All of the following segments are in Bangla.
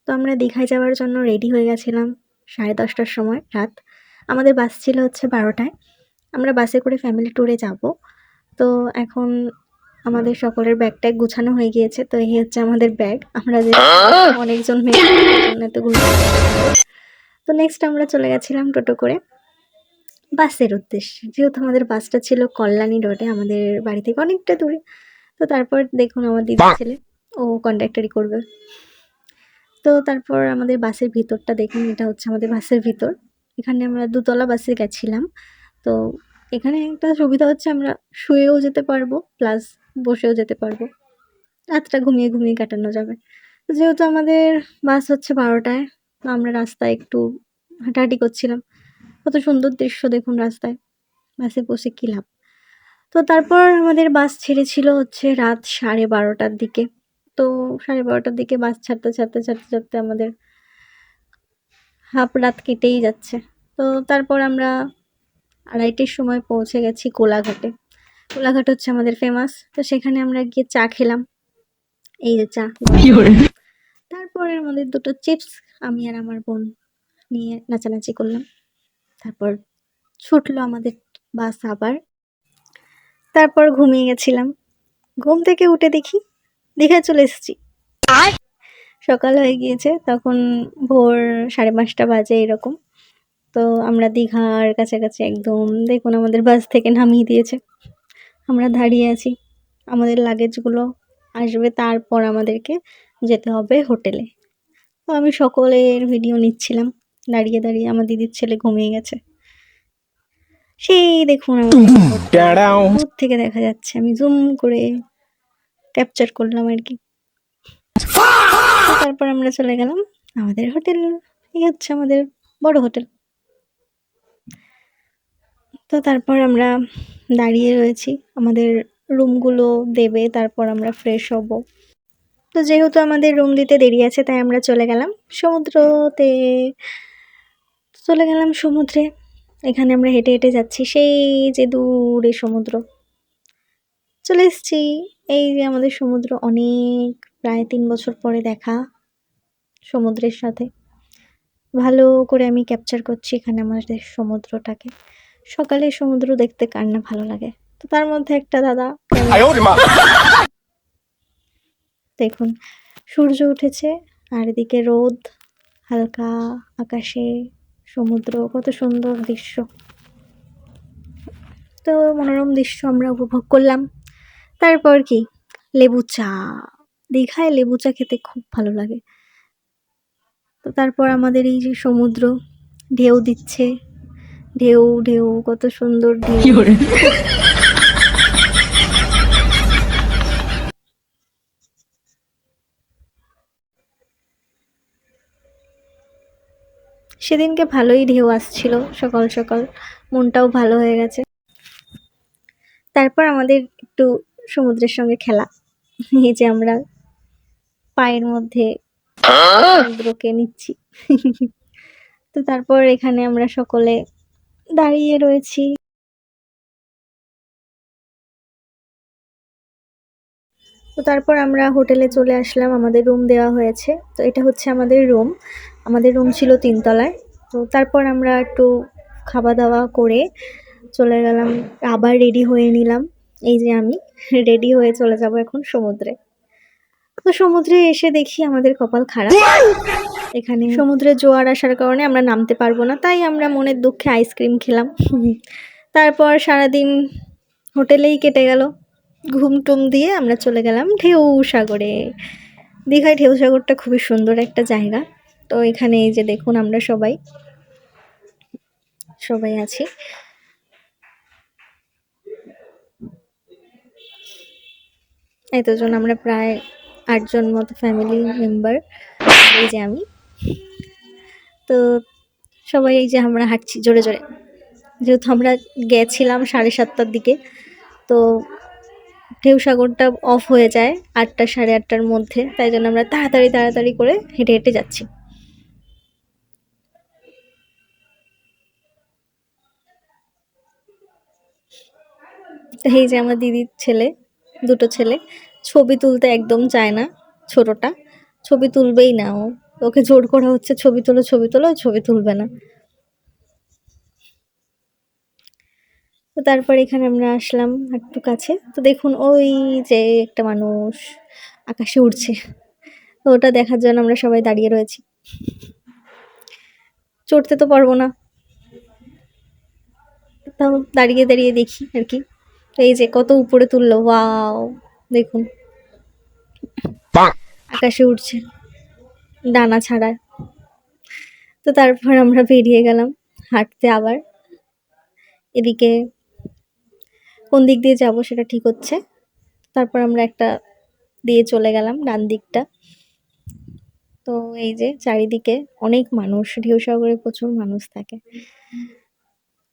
তো আমরা দীঘায় যাওয়ার জন্য রেডি হয়ে গেছিলাম 10:30টার সময় রাত। আমাদের বাস ছিল হচ্ছে 12টায়। আমরা বাসে করে ফ্যামিলি ট্যুরে যাব। তো এখন আমাদের সকলের ব্যাগ ট্যাগ গুছানো হয়ে গিয়েছে। তো এই হচ্ছে আমাদের ব্যাগ। আমরা যে অনেকজন মেয়ে জন্য এতগুলো। তো নেক্সট আমরা চলে গেছিলাম টোটো করে বাসের উদ্দেশ্যে। যেহেতু আমাদের বাসটা ছিল কল্যাণী রোডে, আমাদের বাড়ি থেকে অনেকটা দূরে। তো তারপর দেখুন আমার দিদির ছেলে, ও কন্ডাক্টরি করবে। তো তারপর আমাদের বাসের ভিতরটা দেখুন, এটা হচ্ছে আমাদের বাসের ভিতর। এখানে আমরা 2 তলা বাসে গেছিলাম। তো এখানে একটা সুবিধা হচ্ছে আমরা শুয়েও যেতে পারবো প্লাস বসেও যেতে পারবো। রাতটা ঘুমিয়ে, ঘুমিয়ে কাটানো যাবে। তো যেহেতু আমাদের বাস হচ্ছে 12টায়, তো আমরা রাস্তায় একটু হাঁটাহাঁটি করছিলাম। কত সুন্দর দৃশ্য দেখুন রাস্তায়। বাসে বসে কী লাভ। তো তারপর আমাদের বাস ছেড়েছিল হচ্ছে রাত 12:30টার দিকে। তো 12:30টার দিকে বাস ছাড়তে আমাদের হাফ রাত কেটেই যাচ্ছে। তো তারপর আমরা 2:30টার সময় পৌঁছে গেছি কোলাঘাটে। কোলাঘাট হচ্ছে আমাদের ফেমাস। তো সেখানে আমরা গিয়ে চা খেলাম। এই যে চা। তারপরে আমাদের 2টো চিপস আমি আর আমার বোন নিয়ে নাচানাচি করলাম। তারপর ছুটলো আমাদের বাস আবার। তারপর ঘুমিয়ে গেছিলাম। ঘুম থেকে উঠে দেখি দীঘায় চলে এসেছি। সকাল হয়ে গিয়েছে, তখন ভোর 5:30 বাজে এরকম। তো আমরা দীঘার কাছাকাছি একদম, দেখুন আমাদের বাস থেকে নামিয়ে দিয়েছে। আমরা দাঁড়িয়ে আছি, আমাদের লাগেজগুলো আসবে, তারপর আমাদেরকে যেতে হবে হোটেলে। তো আমি সকলের ভিডিও নিচ্ছিলাম দাঁড়িয়ে দাঁড়িয়ে। আমার দিদির ছেলে ঘুমিয়ে গেছে। সেই দেখুন দূর থেকে দেখা যাচ্ছে, আমি জুম করে ক্যাপচার করলাম আর কি। তারপর আমরা চলে গেলাম আমাদের হোটেল। এই হচ্ছে আমাদের বড় হোটেল। তো তারপর আমরা দাঁড়িয়ে রয়েছি, আমাদের রুমগুলো দেবে, তারপর আমরা ফ্রেশ হব। তো যেহেতু আমাদের রুম দিতে দেরি আছে, তাই আমরা চলে গেলাম সমুদ্রে। এখানে আমরা হেঁটে হেঁটে যাচ্ছি, সেই যে দূরে সমুদ্র। চলে এসেছি, এই যে আমাদের সমুদ্র, অনেক প্রায় 3 বছর পরে দেখা সমুদ্রের সাথে। ভালো করে আমি ক্যাপচার করছি এখানে আমাদের সমুদ্রটাকে। সকালে সমুদ্র দেখতে কার না ভালো লাগে। তো তার মধ্যে একটা দাদা, দেখুন সূর্য উঠেছে আর এদিকে রোদ, হালকা আকাশে সমুদ্র, কত সুন্দর দৃশ্য। তো মনোরম দৃশ্য আমরা উপভোগ করলাম। তারপর কি, লেবু চা। দীঘায় লেবু চা খেতে খুব ভালো লাগে। তো তারপর আমাদের এই যে সমুদ্র, ঢেউ দিচ্ছে, ঢেউ ঢেউ, কত সুন্দর ঢেউ। সেদিনকে ভালোই ঢেউ আসছিল সকাল সকাল, মনটাও ভালো হয়ে গেছে। তারপর আমাদের একটু সমুদ্রের সঙ্গে খেলা। এই যে আমরা পায়ের মধ্যে সমুদ্রকে নিচ্ছি। তো তারপর এখানে আমরা সকলে দাঁড়িয়ে রয়েছি। তো তারপর আমরা হোটেলে চলে আসলাম, আমাদের রুম দেওয়া হয়েছে। তো এটা হচ্ছে আমাদের রুম। আমাদের রুম ছিল 3 তলায়। তো তারপর আমরা একটু খাওয়া দাওয়া করে চলে গেলাম, আবার রেডি হয়ে নিলাম। এই যে আমি রেডি হয়ে চলে যাব এখন সমুদ্রে। তো সমুদ্রে এসে দেখি আমাদের কপাল খারাপ, এখানে সমুদ্রের জোয়ার আসার কারণে আমরা নামতে পারবো না। তাই আমরা মনের দুঃখে আইসক্রিম খেলাম। তারপর সারাদিন হোটেলেই কেটে গেল, ঘুম টুম দিয়ে আমরা চলে গেলাম ঢেউ সাগরে। দীঘায় ঢেউ সাগরটা খুবই সুন্দর একটা জায়গা। তো এখানে এই যে দেখুন আমরা সবাই আছি। এতজন আমরা প্রায় 8 জন মতো ফ্যামিলি মেম্বার। এই যে আমি, তো সবাই এই যে আমরা হাঁটছি জোরে জোরে। যেহেতু আমরা গেছিলাম 7:30টার দিকে, তো ঢেউ সাগরটা অফ হয়ে যায় 8টা 8:30টার মধ্যে, তাই জন্য আমরা তাড়াতাড়ি করে হেঁটে হেঁটে যাচ্ছি। এই যে আমার দিদির ছেলে, 2টো ছেলে ছবি তুলতে একদম চায় না। ছোটটা ছবি তুলবেই না, ও ওকে জোর করা হচ্ছে ছবি তোলো, ছবি তোলো, ছবি তুলবে না। তো তারপর এখানে আমরা আসলাম একটু কাছে, তো দেখুন ওই যে একটা মানুষ আকাশে উড়ছে, তো ওটা দেখার জন্য আমরা সবাই দাঁড়িয়ে রয়েছি। চড়তে তো পারবো না, তাও দাঁড়িয়ে দাঁড়িয়ে দেখি আর কি। এই যে কত উপরে তুললো, ওয়াও দেখুন আকাশে উঠছে ডানা ছাড়ায়। তো তারপর আমরা বেরিয়ে গেলাম হাঁটতে আবার। এদিকে কোন দিক দিয়ে যাব সেটা ঠিক হচ্ছে। তারপর আমরা একটা দিয়ে চলে গেলাম ডান দিকটা। তো এই যে চারিদিকে অনেক মানুষ, ঢেউসাগরে প্রচুর মানুষ থাকে।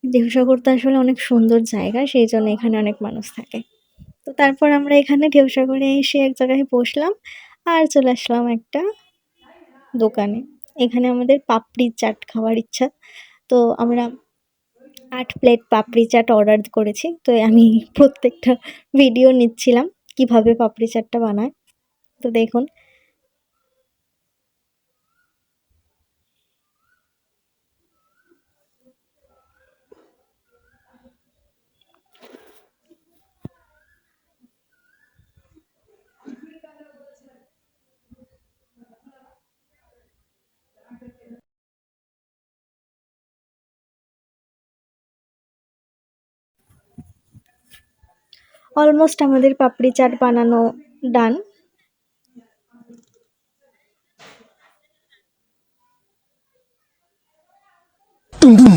ঢেউসাগর তো আসলে অনেক সুন্দর জায়গা, সেই জন্য এখানে অনেক মানুষ থাকে। তো তারপর আমরা এখানে ঢেউসাগরে এসে এক জায়গায় বসলাম আর চলে আসলাম একটা দোকানে। এখানে আমাদের পাপড়ি চাট খাওয়ার ইচ্ছা, তো আমরা 8 প্লেট পাপড়ি চাট অর্ডার করেছি। তো আমি প্রত্যেকটা ভিডিও নিচ্ছিলাম কিভাবে পাপড়ি চাটটা বানায়। তো দেখুন অলমোস্ট আমাদের পাপড়ি চাট বানানো ডান।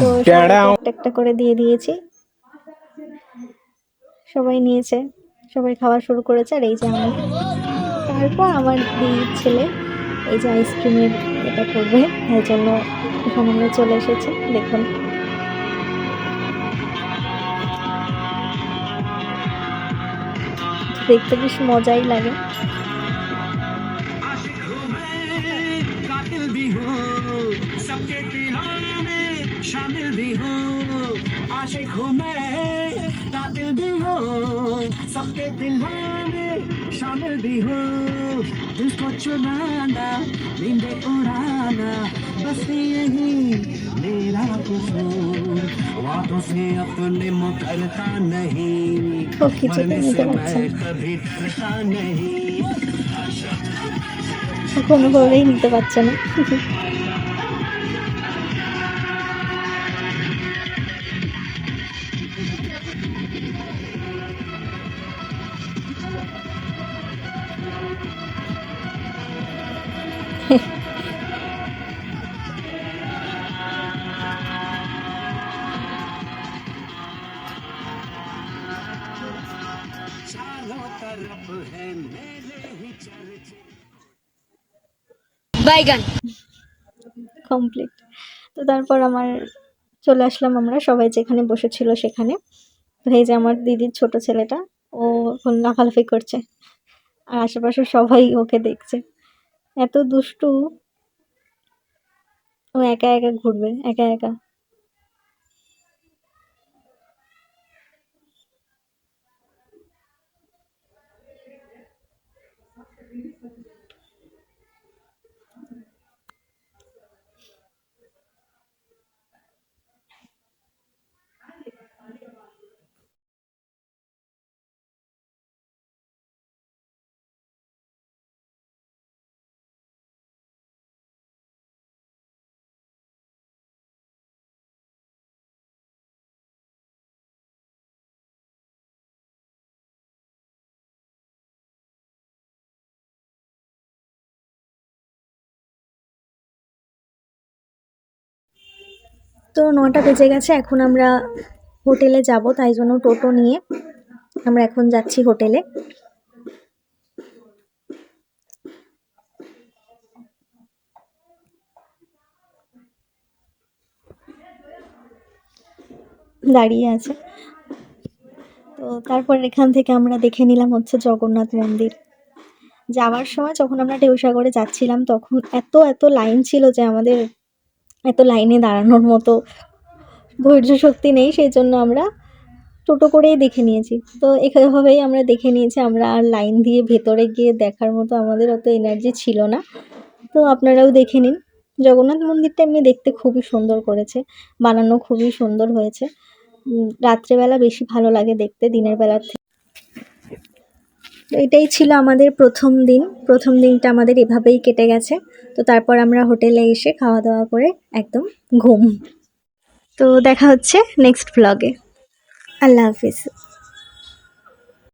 তো সবাইকে একটা একটা করে দিয়ে দিয়েছি, সবাই নিয়েছে, সবাই খাওয়া শুরু করেছে। আর এই যে আমি, তারপর আমার দিদির ছেলে এই যে আইসক্রিমের এটা করবে, তাই জন্য এখানে আমরা চলে এসেছি। দেখুন দেখতে বেশ মজাই লাগে। शामिल भी हो जिसको चुनाना नींदे उड़ाना बस यही मेरा कसूर बातों से अपने मुकरता नहीं मरने से मैं कभी डरता नहीं কোনোভাবেই নিতে পারছে না। বাইগান কমপ্লিট। তো তারপর আমার চলে আসলাম, আমরা সবাই যেখানে বসেছিল সেখানে। তো এই যে আমার দিদির ছোট ছেলেটা, ও এখন লাফালাফি করছে আর আশেপাশে সবাই ওকে দেখছে, এত দুষ্টু। ও একা একা ঘুরবে, একা একা। তো 9টা বেজে গেছে, এখন আমরা হোটেলে যাব, তাই জন্য টোটো নিয়ে আমরা এখন যাচ্ছি হোটেলে। দাঁড়িয়ে আছে। তো তারপর এখান থেকে আমরা দেখে নিলাম হচ্ছে জগন্নাথ মন্দির। যাওয়ার সময় যখন আমরা ঢেউসাগরে যাচ্ছিলাম তখন এত এত লাইন ছিল যে আমাদের এত লাইনে দাঁড়ানোর মতো ধৈর্য শক্তি নেই, সেই জন্য আমরা টোটো করেই দেখে নিয়েছি। তো এভাবেই আমরা দেখে নিয়েছি, আমরা আর লাইন দিয়ে ভেতরে গিয়ে দেখার মতো আমাদের অত এনার্জি ছিল না। তো আপনারাও দেখে নিন। জগন্নাথ মন্দিরটা এমনি দেখতে খুবই সুন্দর করেছে, বানানো খুবই সুন্দর হয়েছে। রাত্রেবেলা বেশি ভালো লাগে দেখতে দিনের বেলার থেকে। তো এটাই ছিল আমাদের প্রথম দিন। প্রথম দিনটা আমাদের এভাবেই কেটে গেছে। তো তারপর আমরা হোটেলে এসে খাওয়া দাওয়া করে একদম ঘুম। তো দেখা হচ্ছে নেক্সট ব্লগে। আল্লাহ হাফিজ।